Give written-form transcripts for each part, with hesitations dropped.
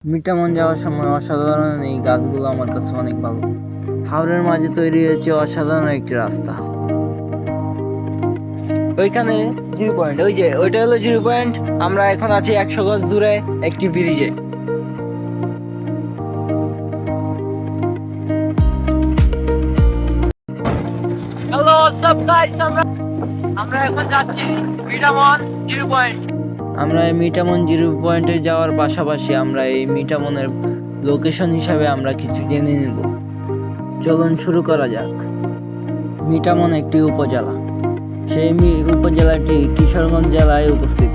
মিঠামন যাওয়ার সময় অসাধারণ এই গাছগুলো আমার কাছে অনেক ভালো। হাওরের মাঝে তৈরি হয়েছে অসাধারণ একটি রাস্তা। ওইখানে জিরো পয়েন্ট, ওই যে ওইটা হলো জিরো পয়েন্ট। আমরা এখন আছি 100 গজ দূরে একটি ব্রিজে। হ্যালো সব গাইস, আমরা এখন যাচ্ছি মিঠামন জিরো পয়েন্ট। আমরা এই মিঠামন জিরো পয়েন্টে যাওয়ার পাশাপাশি আমরা এই মিঠামনের লোকেশন হিসাবে আমরা কিছু জেনে নেব। চলুন শুরু করা যাক। মিঠামন একটি উপজেলা। সেই উপজেলাটি কিশোরগঞ্জ জেলায় অবস্থিত।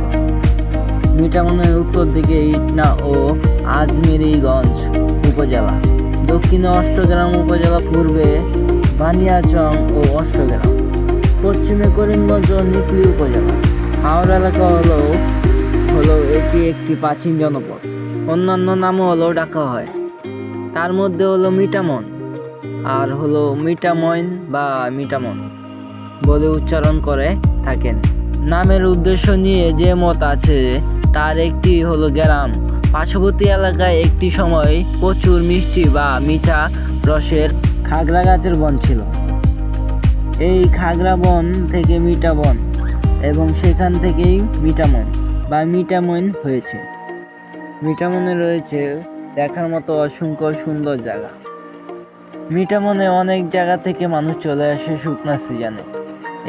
মিঠামনের উত্তর দিকে ইটনা ও আজমেরীগঞ্জ উপজেলা, দক্ষিণে অষ্টগ্রাম উপজেলা, পূর্বে বানিয়াচং ও অষ্টগ্রাম, পশ্চিমে করিমগঞ্জ ও নিকলি উপজেলা। হাওর এলাকা হলো এটি একটি প্রাচীন জনপদ। অন্যান্য নামও ডাকা হয়। তার মধ্যে মিঠামন আর মিঠামইন বা মিঠামন বলে উচ্চারণ করে থাকেন। নামের উদ্দেশ্য নিয়ে যে মত আছে তার একটি গ্রাম পার্শ্ববর্তী এলাকায় একটি সময় প্রচুর মিষ্টি বা মিঠা রসের খাগড়া গাছের বন ছিল। এই খাগড়া বন থেকে মিঠা বন এবং সেখান থেকেই মিঠামন বা মিঠামইন হয়েছে। মিঠামনে রয়েছে দেখার মতো অসংখ্য সুন্দর জায়গা। মিঠামনে অনেক জায়গা থেকে মানুষ চলে আসে শুকনা সিজনে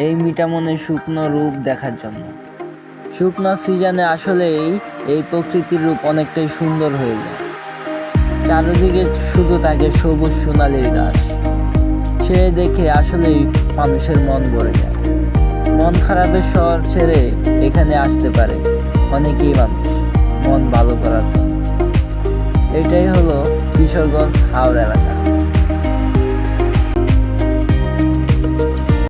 এই মিঠামনের শুকনো রূপ দেখার জন্য। শুকনো সিজনে আসলেই এই প্রকৃতির রূপ অনেকটাই সুন্দর হয়ে যায়। চারিদিকে শুধু থাকে সবুজ সোনালির গাছ। সে দেখে আসলেই মানুষের মন ভরে যায়। মন খারাপের শহর ছেড়ে এখানে আসতে পারে অনেকেই মানুষ মন ভালো করার জন্য। এটাই কিশোরগঞ্জ হাওর এলাকা।